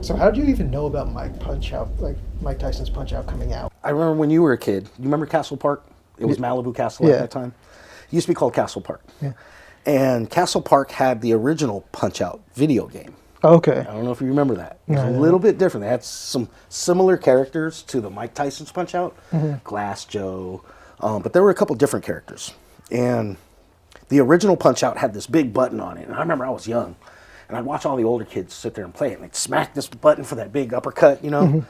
So how did you even know about Mike Tyson's Punch Out coming out? I remember when you were a kid. You remember Castle Park? It was Malibu Castle Yeah. at that time. It used to be called Castle Park. Yeah. And Castle Park had the original Punch Out video game. Okay. I don't know if you remember that. It was No, a no. little bit different. They had some similar characters to the Mike Tyson's Punch Out, Glass Joe, but there were a couple different characters. And the original Punch Out had this big button on it. And I remember I was young, and I'd watch all the older kids sit there and play it, and they'd smack this button for that big uppercut, you know?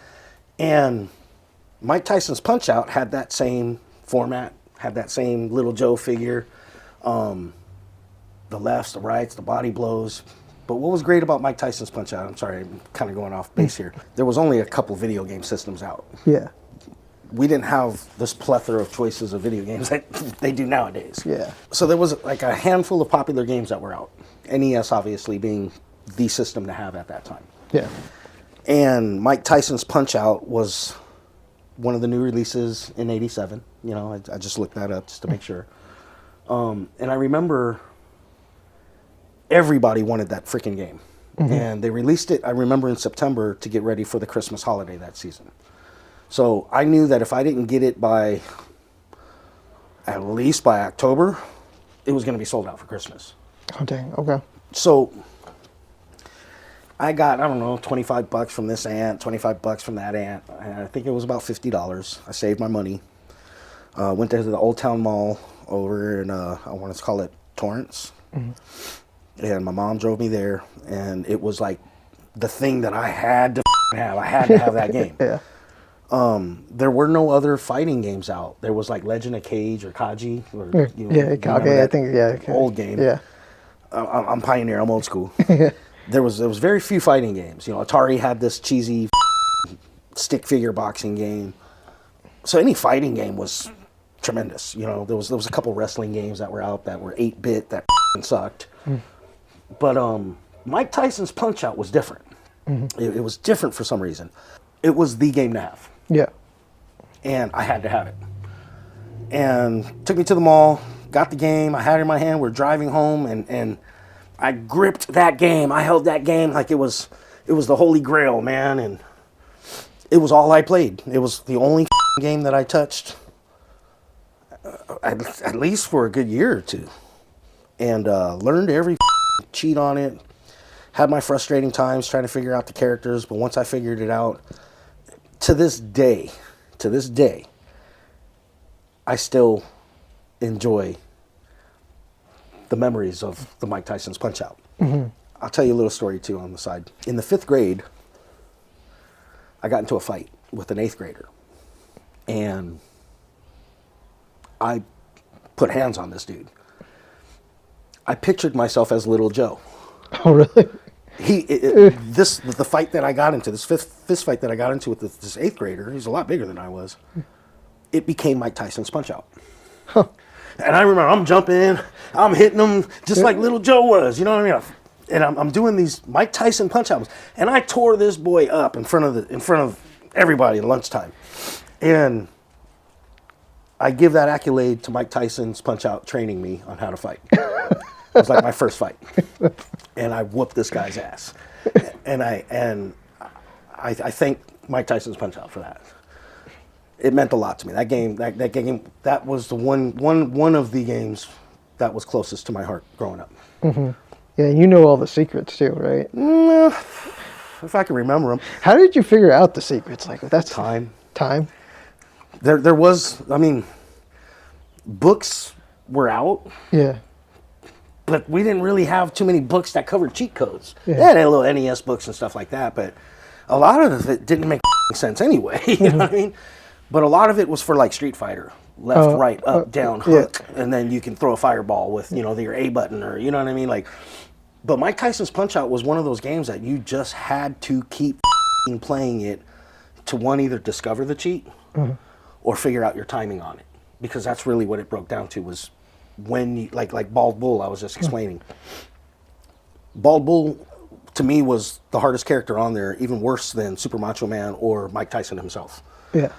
And Mike Tyson's Punch Out had that same format, had that same Little Joe figure, the lefts, the rights, the body blows. But what was great about Mike Tyson's Punch Out, I'm sorry, I'm kind of going off base here. There was only a couple video game systems out. Yeah. We didn't have this plethora of choices of video games that they do nowadays. Yeah. So there was like a handful of popular games that were out. NES obviously being the system to have at that time. Yeah. And Mike Tyson's Punch Out was one of the new releases in '87. You know, I just looked that up just to make sure. And I remember everybody wanted that freaking game. And they released it, I remember, in September to get ready for the Christmas holiday that season. So I knew that if I didn't get it by, at least by October, it was going to be sold out for Christmas. Oh dang. Okay. So I got, I don't know, $25 from this aunt, $25 from that aunt. And I think it was about $50. I saved my money. Went to the Old Town Mall over in, I want to call it Torrance. And my mom drove me there, and it was like the thing that I had to have. I had to have that game. Yeah. There were no other fighting games out. There was like Legend of Cage or Kaji. Or, you know, Yeah. you remember Okay. I that think. Yeah. Okay. old game. Yeah. I'm pioneer. I'm old school. There was very few fighting games. You know, Atari had this cheesy stick figure boxing game. So any fighting game was tremendous. You know, there was a couple wrestling games that were out that were 8-bit that sucked. But Mike Tyson's Punch Out was different. It was different for some reason. It was the game to have. Yeah. And I had to have it. And took me to the mall, got the game, I had it in my hand, we're driving home, and I gripped that game. I held that game like it was the holy grail, man, and it was all I played. It was the only game that I touched, at least for a good year or two. And learned every cheat on it. Had my frustrating times trying to figure out the characters, but once I figured it out, to this day, I still enjoy the memories of the Mike Tyson's Punch Out. I'll tell you a little story too on the side. In the 5th grade, I got into a fight with an 8th grader, and I put hands on this dude. I pictured myself as Little Joe. Oh really? The fight that I got into, this fist fight that I got into with this 8th grader, he's a lot bigger than I was. It became Mike Tyson's Punch Out. And I remember I'm jumping, I'm hitting him just like Little Joe was, you know what I mean? And I'm doing these Mike Tyson punch outs, and I tore this boy up in front of everybody at lunchtime. And I give that accolade to Mike Tyson's Punch Out training me on how to fight. It was like my first fight, and I whooped this guy's ass. And I thank Mike Tyson's Punch Out for that. It meant a lot to me. That game, that was the one of the games that was closest to my heart growing up. Yeah. You know all the secrets too, right? If I can remember them. How did you figure out the secrets? Like that's Time. Time. There was, I mean, books were out, Yeah. but we didn't really have too many books that covered cheat codes. Yeah. They had little NES books and stuff like that, but a lot of it didn't make sense anyway. You know what I mean? But a lot of it was for like Street Fighter, left, right, up, down, hook, and then you can throw a fireball with, you know, your A button, or you know what I mean? Like, but Mike Tyson's Punch Out was one of those games that you just had to keep playing it to either discover the cheat or figure out your timing on it, because that's really what it broke down to, was when you, like Bald Bull, I was just explaining. Bald Bull to me was the hardest character on there, even worse than Super Macho Man or Mike Tyson himself. Yeah.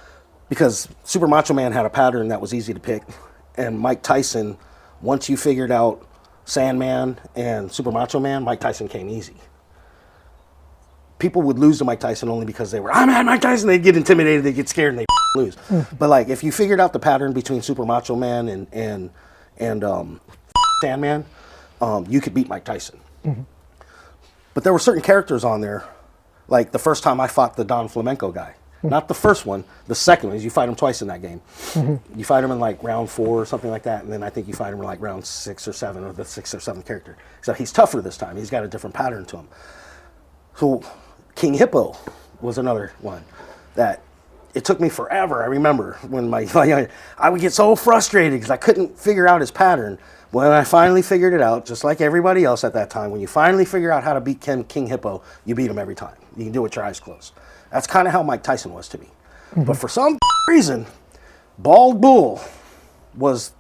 Because Super Macho Man had a pattern that was easy to pick, and Mike Tyson, once you figured out Sandman and Super Macho Man, Mike Tyson came easy. people would lose to Mike Tyson only because they were, I'm at Mike Tyson. They'd get intimidated, they'd get scared, and they lose. But like, if you figured out the pattern between Super Macho Man and Sandman, you could beat Mike Tyson. But there were certain characters on there, like the first time I fought the Don Flamenco guy. Not the first one, the second one is you fight him twice in that game. You fight him in like round 4 or something like that, and then I think you fight him in like round 6 or 7, or the 6th or 7th character. Except he's tougher this time. He's got a different pattern to him. So King Hippo was another one that it took me forever. I remember when I would get so frustrated because I couldn't figure out his pattern. When I finally figured it out, just like everybody else at that time, when you finally figure out how to beat King Hippo, you beat him every time. You can do it with your eyes closed. That's kind of how Mike Tyson was to me. But for some reason, Bald Bull was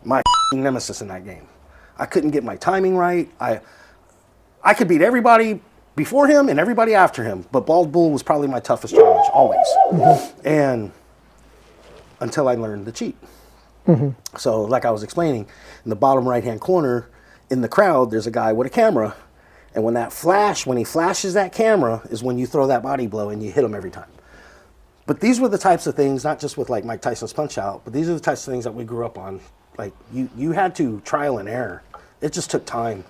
my nemesis in that game. I couldn't get my timing right. I could beat everybody before him and everybody after him, but Bald Bull was probably my toughest challenge, always. And until I learned the cheat. So like I was explaining, in the bottom right-hand corner, in the crowd, there's a guy with a camera. And when he flashes that camera is when you throw that body blow and you hit him every time. But these were the types of things, not just with like Mike Tyson's Punch Out, but these are the types of things that we grew up on. Like you had to trial and error. It just took time.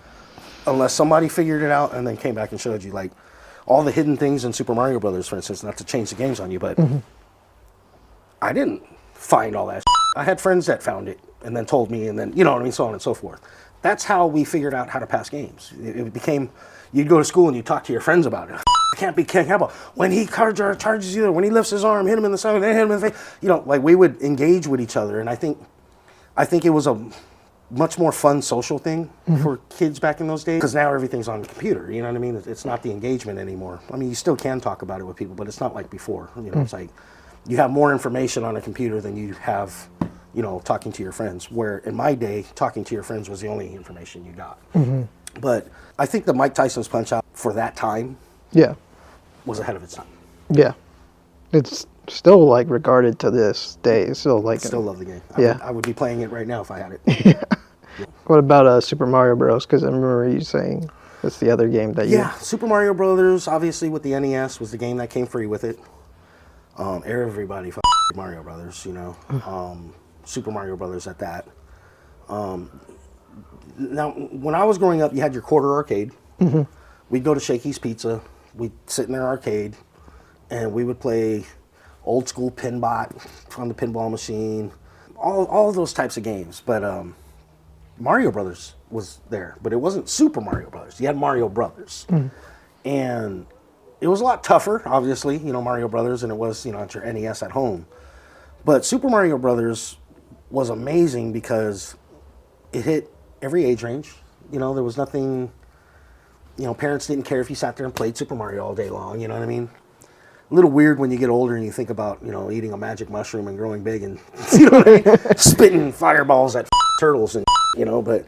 Unless somebody figured it out and then came back and showed you, like all the hidden things in Super Mario Brothers, for instance, not to change the games on you, but I didn't find all that. I had friends that found it and then told me, and then, you know what I mean, so on and so forth. That's how we figured out how to pass games. It became, you'd go to school and you talk to your friends about it. I can't be King Hippo. When he charges you, when he lifts his arm, hit him in the side, then hit him in the face. You know, like we would engage with each other, and I think it was a much more fun social thing for kids back in those days, because now everything's on the computer. You know what I mean? It's not the engagement anymore. I mean, you still can talk about it with people, but it's not like before. You know, it's like you have more information on a computer than you have, you know, talking to your friends, where in my day, talking to your friends was the only information you got. But I think the Mike Tyson's Punch Out for that time was ahead of its time. Yeah. It's still like regarded to this day. It's still like Still love the game. I would be playing it right now if I had it. What about Super Mario Bros? Because I remember you saying that's the other game that you... Yeah, Super Mario Brothers, obviously with the NES, was the game that came free with it. Everybody Mario Brothers, you know. Super Mario Brothers at that. Now, when I was growing up, you had your quarter arcade. We'd go to Shakey's Pizza. We'd sit in their arcade, and we would play old school Pinbot on the pinball machine. All of those types of games. But Mario Brothers was there, but it wasn't Super Mario Brothers. You had Mario Brothers. And it was a lot tougher, obviously, you know, Mario Brothers, and it was, you know, at your NES at home. But Super Mario Brothers was amazing because it hit every age range. You know, there was nothing, you know, parents didn't care if you sat there and played Super Mario all day long, you know what I mean? A little weird when you get older and you think about, you know, eating a magic mushroom and growing big and, you know what I mean? Spitting fireballs at turtles and, you know, but,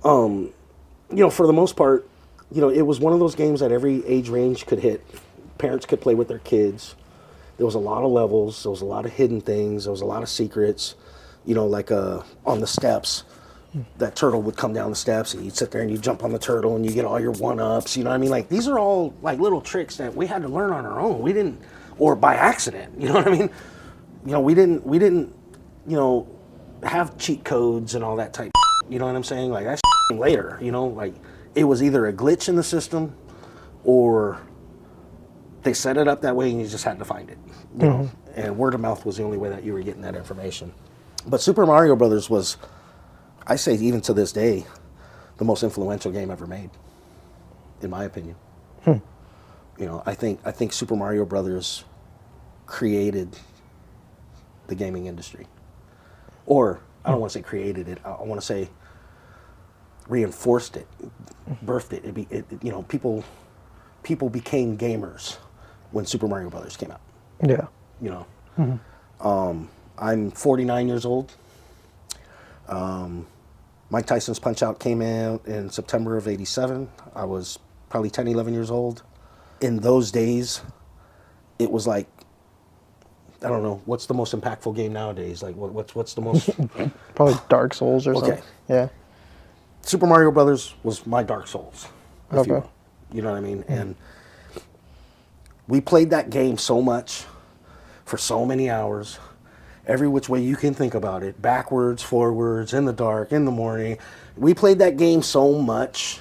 you know, for the most part, you know, it was one of those games that every age range could hit. Parents could play with their kids. There was a lot of levels. There was a lot of hidden things. There was a lot of secrets. You know, like on the steps, that turtle would come down the steps and you'd sit there and you jump on the turtle and you get all your one-ups. You know what I mean? Like, these are all like little tricks that we had to learn on our own. We didn't, or by accident. You know what I mean? You know, we didn't, you know, have cheat codes and all that type. You know what I'm saying? Like, that's later. You know, like it was either a glitch in the system or they set it up that way and you just had to find it. You know? And word of mouth was the only way that you were getting that information. But Super Mario Brothers was, I say even to this day, the most influential game ever made, in my opinion. You know, I think Super Mario Brothers created the gaming industry. Or, I don't want to say created it, I want to say reinforced it, birthed it. You know, people became gamers when Super Mario Brothers came out. Yeah. You know, I'm 49 years old. Mike Tyson's Punch Out came out in September of '87. I was probably 10, 11 years old. In those days, it was like, I don't know, what's the most impactful game nowadays? Like, what's the most... Probably Dark Souls or something. Yeah. Super Mario Brothers was my Dark Souls, if Okay. you will. You know what I mean? And We played that game so much for so many hours, every which way you can think about it, backwards, forwards, in the dark, in the morning. We played that game so much,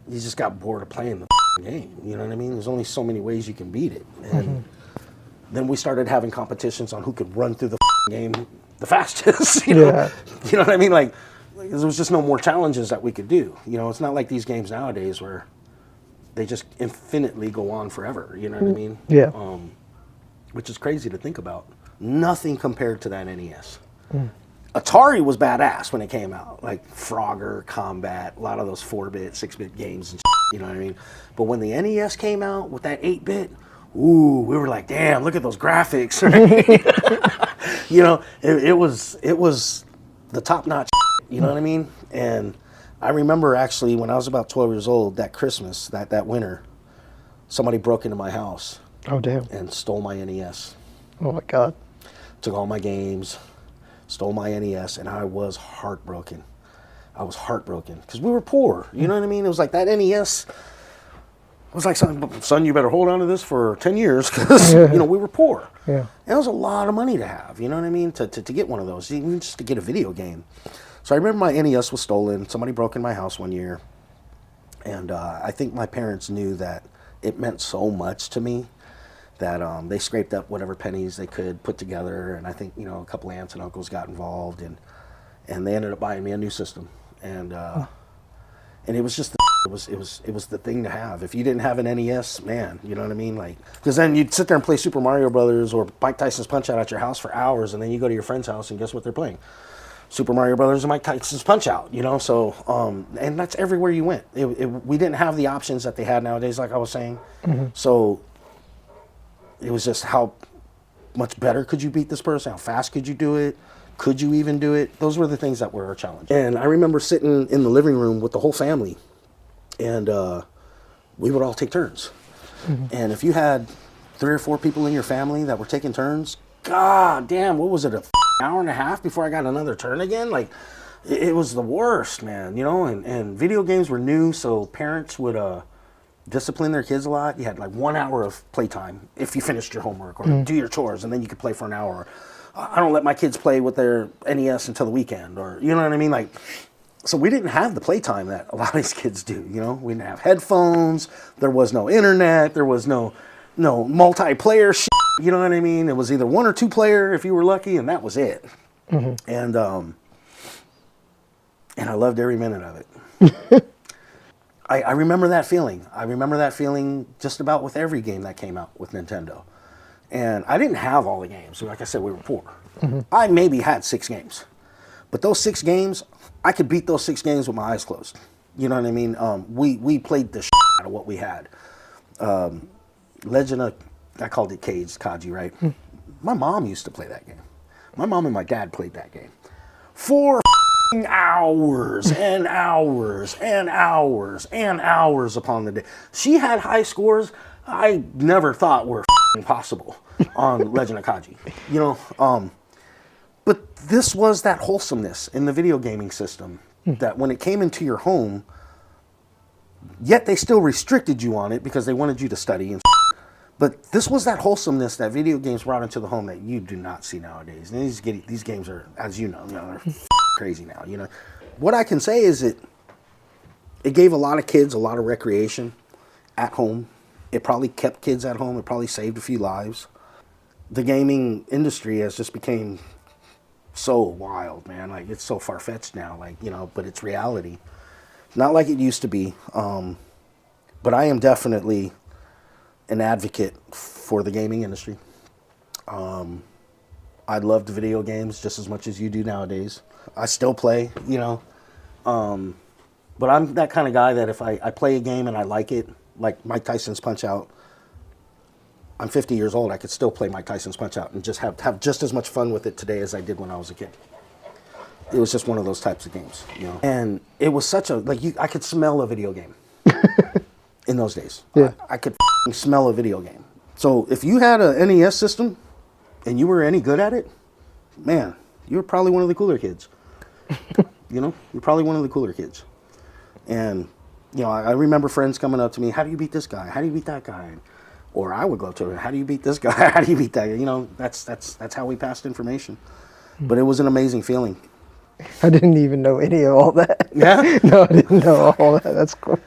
you just got bored of playing the game. You know what I mean? There's only so many ways you can beat it. And then we started having competitions on who could run through the game the fastest. You know what I mean? Like, there was just no more challenges that we could do. You know, it's not like these games nowadays where they just infinitely go on forever. You know what I mean? Yeah. Which is crazy to think about. Nothing compared to that NES. Atari was badass when it came out, like Frogger, Combat, a lot of those 4-bit, 6-bit games and you know what I mean? But when the NES came out with that 8-bit, ooh, we were like, damn, look at those graphics, right? You know, it was the top-notch, you know what I mean? And I remember actually when I was about 12 years old, that Christmas, that winter, somebody broke into my house. Oh, damn. And stole my NES. Oh, my God. Took all my games, stole my NES, and I was heartbroken. I was heartbroken because we were poor. You know what I mean? It was like that NES was like, son, you better hold on to this for 10 years because, you know, we were poor. Yeah. And it was a lot of money to have, you know what I mean, to get one of those, even just to get a video game. So I remember my NES was stolen. Somebody broke in my house one year. And I think my parents knew that it meant so much to me that they scraped up whatever pennies they could put together, and I think, you know, a couple of aunts and uncles got involved, and they ended up buying me a new system, and it was just it was the thing to have. If you didn't have an NES, man, you know what I mean, like, because then you'd sit there and play Super Mario Brothers or Mike Tyson's Punch Out at your house for hours, and then you go to your friend's house and guess what they're playing? Super Mario Brothers and Mike Tyson's Punch Out, you know. So and that's everywhere you went. We didn't have the options that they had nowadays, like I was saying. So it was just how much better could you beat this person? How fast could you do it? Could you even do it? Those were the things that were our challenge. And I remember sitting in the living room with the whole family, and we would all take turns. And if you had 3 or 4 people in your family that were taking turns, god damn, what was it, an hour and a half before I got another turn again? Like, it was the worst, man, you know. And video games were new, so parents would discipline their kids a lot. You had like 1 hour of playtime if you finished your homework or do your chores, and then you could play for an hour. I don't let my kids play with their NES until the weekend, or you know what I mean? Like, so we didn't have the playtime that a lot of these kids do, you know? We didn't have headphones, there was no internet, there was no multiplayer shit, you know what I mean? It was either 1 or 2 player if you were lucky, and that was it. And I loved every minute of it. I remember that feeling. I remember that feeling just about with every game that came out with Nintendo. And I didn't have all the games. Like I said, we were poor. I maybe had 6 games. But those 6 games, I could beat those 6 games with my eyes closed. You know what I mean? We played the shit out of what we had. Legend of, I called it Kaji, right? My mom used to play that game. My mom and my dad played that game. 4 hours and hours and hours and hours upon the day. She had high scores I never thought were possible on Legend of Kaji. You know, but this was that wholesomeness in the video gaming system that when it came into your home, yet they still restricted you on it because they wanted you to study and but this was that wholesomeness that video games brought into the home that you do not see nowadays. And these games are, as you know, they're crazy now. You know, what I can say is it gave a lot of kids a lot of recreation at home. It probably kept kids at home. It probably saved a few lives. The gaming industry has just became so wild, man. Like, it's so far-fetched now, like, you know, but it's reality. Not like it used to be. But I am definitely an advocate for the gaming industry. I love the video games just as much as you do nowadays. I still play, you know. But I'm that kind of guy that if I play a game and I like it, like Mike Tyson's Punch Out, I'm 50 years old, I could still play Mike Tyson's Punch Out and just have just as much fun with it today as I did when I was a kid. It was just one of those types of games, you know. And it was such a, like, I could smell a video game in those days. Yeah. I could smell a video game. So if you had a NES system and you were any good at it, man, you were probably one of the cooler kids. You know, you're probably one of the cooler kids. And You know, I remember friends coming up to me, how do you beat this guy? How do you beat that guy? Or I would go to her, how do you beat this guy? How do you beat that guy? You know, that's how we passed information. But it was an amazing feeling. I didn't even know any of all that. Yeah? No, I didn't know all that. That's cool.